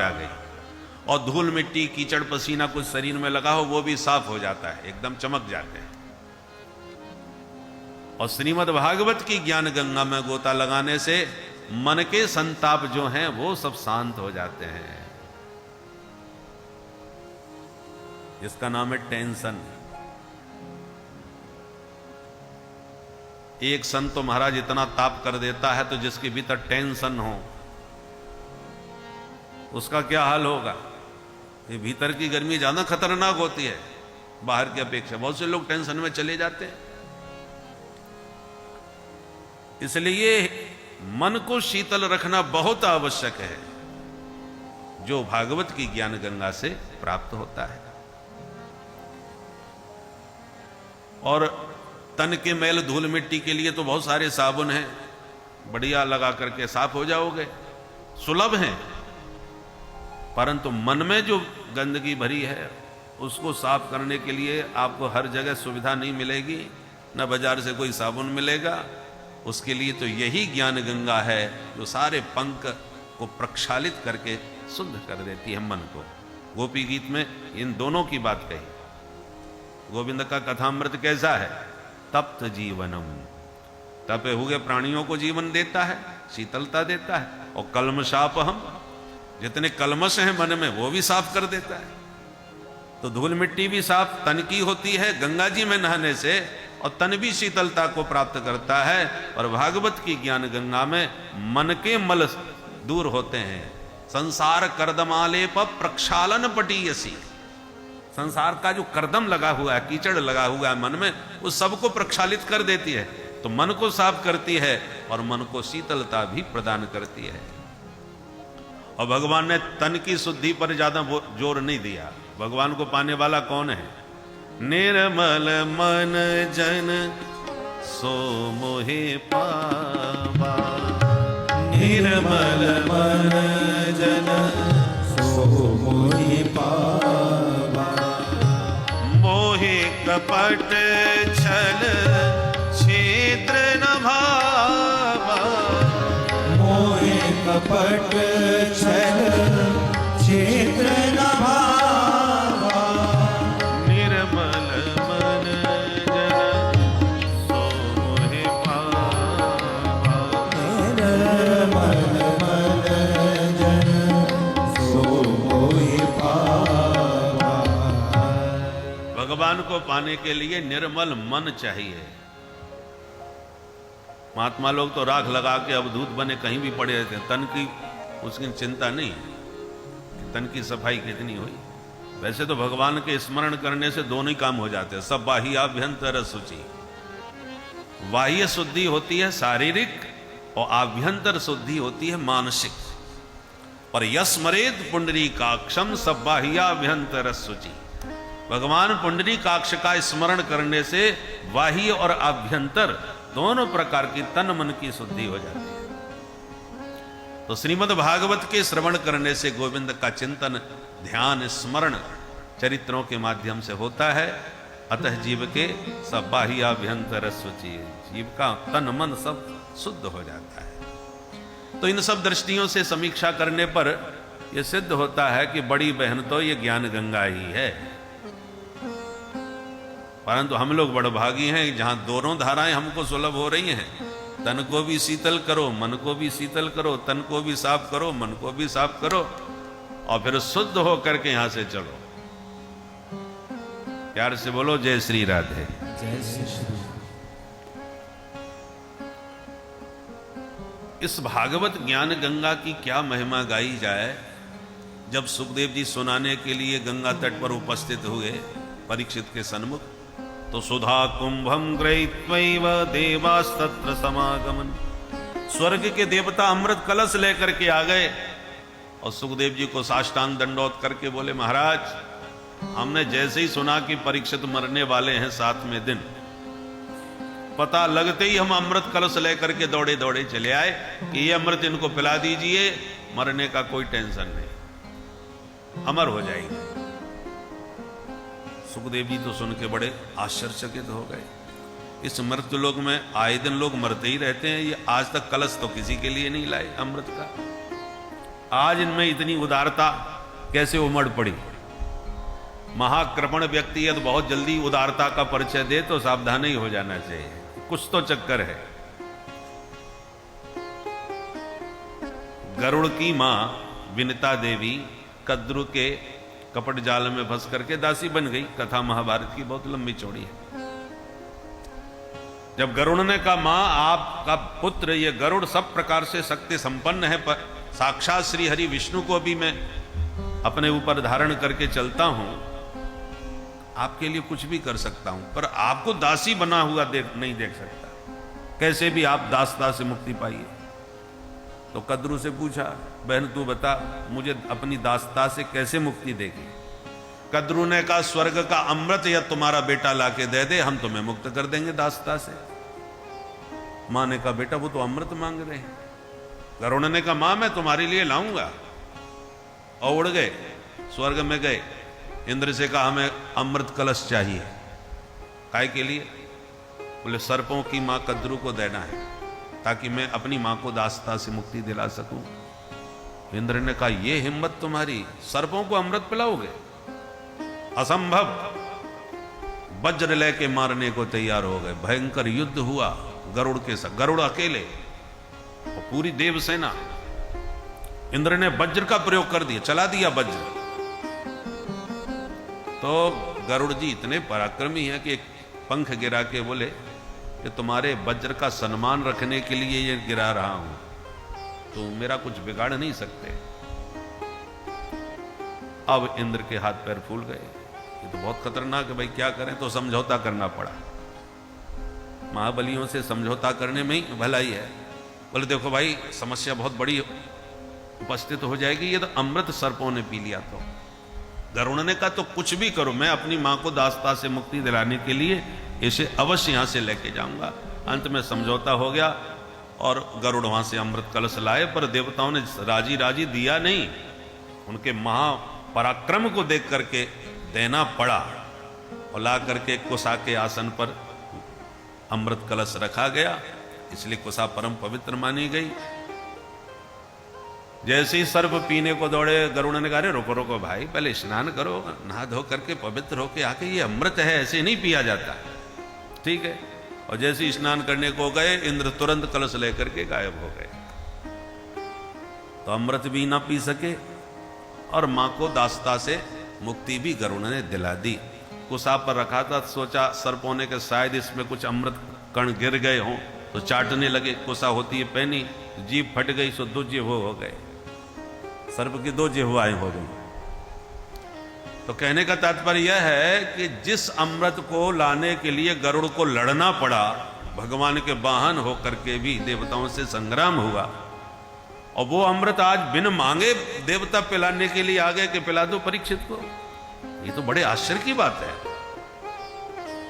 आ गई। और धूल मिट्टी कीचड़ पसीना कुछ शरीर में लगा हो वो भी साफ हो जाता है, एकदम चमक जाते हैं। और श्रीमद् भागवत की ज्ञान गंगा में गोता लगाने से मन के संताप जो हैं वो सब शांत हो जाते हैं। इसका नाम है टेंशन। एक सन तो महाराज इतना ताप कर देता है, तो जिसके भीतर टेंशन हो उसका क्या हाल होगा। ये भीतर की गर्मी ज्यादा खतरनाक होती है बाहर की अपेक्षा। बहुत से लोग टेंशन में चले जाते हैं। इसलिए मन को शीतल रखना बहुत आवश्यक है, जो भागवत की ज्ञान गंगा से प्राप्त होता है। और तन के मैल धूल मिट्टी के लिए तो बहुत सारे साबुन हैं, बढ़िया लगा करके साफ हो जाओगे, सुलभ हैं। परंतु मन में जो गंदगी भरी है उसको साफ करने के लिए आपको हर जगह सुविधा नहीं मिलेगी, न बाजार से कोई साबुन मिलेगा। उसके लिए तो यही ज्ञान गंगा है जो सारे पंख को प्रक्षालित करके शुद्ध कर देती है मन को। गोपी गीत में इन दोनों की बात कही। गोविंद का कथामृत कैसा है? तप्त जीवनम, तपे हुए प्राणियों को जीवन देता है, शीतलता देता है। और कल्मषापहम, जितने कलमश हैं मन में वो भी साफ कर देता है। तो धूल मिट्टी भी साफ तन की होती है गंगा जी में नहाने से, और तन भी शीतलता को प्राप्त करता है। और भागवत की ज्ञान गंगा में मन के मल दूर होते हैं। संसार कर्दमाले पर प्रक्षालन पटीयसी, संसार का जो कर्दम लगा हुआ है, कीचड़ लगा हुआ है मन में, उस सबको प्रक्षालित कर देती है। तो मन को साफ करती है और मन को शीतलता भी प्रदान करती है। और भगवान ने तन की शुद्धि पर ज्यादा जोर नहीं दिया। भगवान को पाने वाला कौन है? निर्मल मन जन सो मोहे पावा, निर्मल मन जन सो मोहे पावा। मोहे कपट छल छिद्र न भावा, मोहे कपट छल छिद्र न भावा। निर्मल मन जन सो मोहे पावा, निर्मल मन जन सो मोहे पावा। भगवान को पाने के लिए निर्मल मन चाहिए। महात्मा लोग तो राख लगा के अवधूत बने कहीं भी पड़े रहते हैं, तन की उसकी चिंता नहीं है, तन की सफाई कितनी हुई। वैसे तो भगवान के स्मरण करने से दोनों ही काम हो जाते हैं। सब बाह्याभ्यंतर शुचि, बाह्य शुद्धि होती है शारीरिक और आभ्यंतर शुद्धि होती है मानसिक। पर यस्मरेद पुंडरीकाक्षम सब बाह्याभ्यंतर शुचि, भगवान पुंडरीकाक्ष का स्मरण करने से बाह्य और आभ्यंतर दोनों प्रकार की तन मन की शुद्धि हो जाती है। तो श्रीमद् भागवत के श्रवण करने से गोविंद का चिंतन, ध्यान, स्मरण चरित्रों के माध्यम से होता है। अतः जीव के सब बाह्याभ्यंतर शुचि, जीव का तन मन सब शुद्ध हो जाता है। तो इन सब दृष्टियों से समीक्षा करने पर यह सिद्ध होता है कि बड़ी बहन तो ये ज्ञान गंगा ही है। परंतु हम लोग बड़भागी हैं जहां दोनों धाराएं हमको सुलभ हो रही हैं। तन को भी शीतल करो, मन को भी शीतल करो, तन को भी साफ करो, मन को भी साफ करो, और फिर शुद्ध हो करके यहां से चलो। प्यार से बोलो जय श्री राधे। जय श्री श्री। इस भागवत ज्ञान गंगा की क्या महिमा गाई जाए। जब सुखदेव जी सुनाने के लिए गंगा तट पर उपस्थित हुए परीक्षित के सन्मुख, तो सुधा कुंभम गृहीत्वैव देवास्तत्र समागमन, स्वर्ग के देवता अमृत कलश लेकर के आ गए और सुखदेव जी को साष्टांग दंडोत करके बोले, महाराज हमने जैसे ही सुना कि परीक्षित मरने वाले हैं 7वें दिन, पता लगते ही हम अमृत कलश लेकर के दौड़े दौड़े चले आए कि ये अमृत इनको पिला दीजिए, मरने का कोई टेंशन नहीं, अमर हो जाएंगे। सुखदेव जी तो सुन के बड़े आश्चर्यचकित हो गए। इस मृत्यु लोक में आए दिन लोग मरते ही रहते हैं, ये आज तक कलश तो किसी के लिए नहीं लाए अमृत का। आज इनमें इतनी उदारता कैसे उमड़ पड़ी। महाकृपण व्यक्ति है तो बहुत जल्दी उदारता का परिचय दे तो सावधान ही हो जाना चाहिए, कुछ तो चक्कर है। गरुड़ की मां विनिता देवी कद्रु के कपट जाल में फंस करके दासी बन गई। कथा महाभारत की बहुत लंबी चौड़ी है। जब गरुड़ ने कहा मां आपका पुत्र ये गरुड़ सब प्रकार से शक्ति संपन्न है, पर साक्षात श्री हरि विष्णु को भी मैं अपने ऊपर धारण करके चलता हूं, आपके लिए कुछ भी कर सकता हूं, पर आपको दासी बना हुआ नहीं देख सकता, कैसे भी आप दासता से मुक्ति पाइए। तो कद्रू से पूछा बहन तू बता मुझे अपनी दासता से कैसे मुक्ति देगी। कद्रू ने कहा स्वर्ग का अमृत या तुम्हारा बेटा लाके दे दे, हम तुम्हें मुक्त कर देंगे दासता से। मां ने कहा बेटा वो तो अमृत मांग रहे हैं। गरुड़ ने कहा मां मैं तुम्हारे लिए लाऊंगा, और उड़ गए, स्वर्ग में गए। इंद्र से कहा हमें अमृत कलश चाहिए। काय के लिए? बोले सर्पों की मां कद्रू को देना है ताकि मैं अपनी मां को दासता से मुक्ति दिला सकूं। इंद्र ने कहा ये हिम्मत तुम्हारी, सर्पों को अमृत पिलाओगे? असंभव। वज्र लेके मारने को तैयार हो गए। भयंकर युद्ध हुआ गरुड़ के साथ, गरुड़ अकेले और पूरी देवसेना। इंद्र ने वज्र का प्रयोग कर दिया, चला दिया वज्र। तो गरुड़ जी इतने पराक्रमी हैं कि एक पंख गिरा के बोले कि तुम्हारे वज्र का सम्मान रखने के लिए ये गिरा रहा हूं, तो मेरा कुछ बिगाड़ नहीं सकते। अब इंद्र के हाथ पैर फूल गए, ये तो बहुत खतरनाक है भाई, क्या करें। तो समझौता करना पड़ा। महाबलियों से समझौता करने में ही भलाई है। बोले देखो भाई समस्या बहुत बड़ी उपस्थित हो जाएगी, ये तो अमृत सर्पों ने पी लिया। तो गरुड़ ने कहा तो कुछ भी करो, मैं अपनी मां को दासता से मुक्ति दिलाने के लिए इसे अवश्य यहां से लेके जाऊंगा। अंत में समझौता हो गया और गरुड़ वहां से अमृत कलश लाए, पर देवताओं ने राजी राजी दिया नहीं। उनके महापराक्रम को देख करके देना पड़ा, और ला करके कुसा के आसन पर अमृत कलश रखा गया। इसलिए कुसा परम पवित्र मानी गई। जैसे ही सर्प पीने को दौड़े, गरुड़ ने कहा अरे रोको रोको भाई, पहले स्नान करो, नहा धो करके पवित्र होके आके, ये अमृत है ऐसे नहीं पिया जाता, ठीक है। और जैसे ही स्नान करने को गए, इंद्र तुरंत कलश लेकर के गायब हो गए। तो अमृत भी ना पी सके और मां को दासता से मुक्ति भी गरुड़ ने दिला दी। कुसा पर रखा था, सोचा सर्प होने के शायद इसमें कुछ अमृत कण गिर गए हों, तो चाटने लगे। कुसा होती है पैनी, जीभ फट गई, सो दो जिह्वा हो गए, सर्प की दो जिह्वाएं हो गई। तो कहने का तात्पर्य यह है कि जिस अमृत को लाने के लिए गरुड़ को लड़ना पड़ा, भगवान के वाहन होकर के भी देवताओं से संग्राम हुआ, और वो अमृत आज बिन मांगे देवता पिलाने के लिए आ गए कि पिला दो परीक्षित को। ये तो बड़े आश्चर्य की बात है।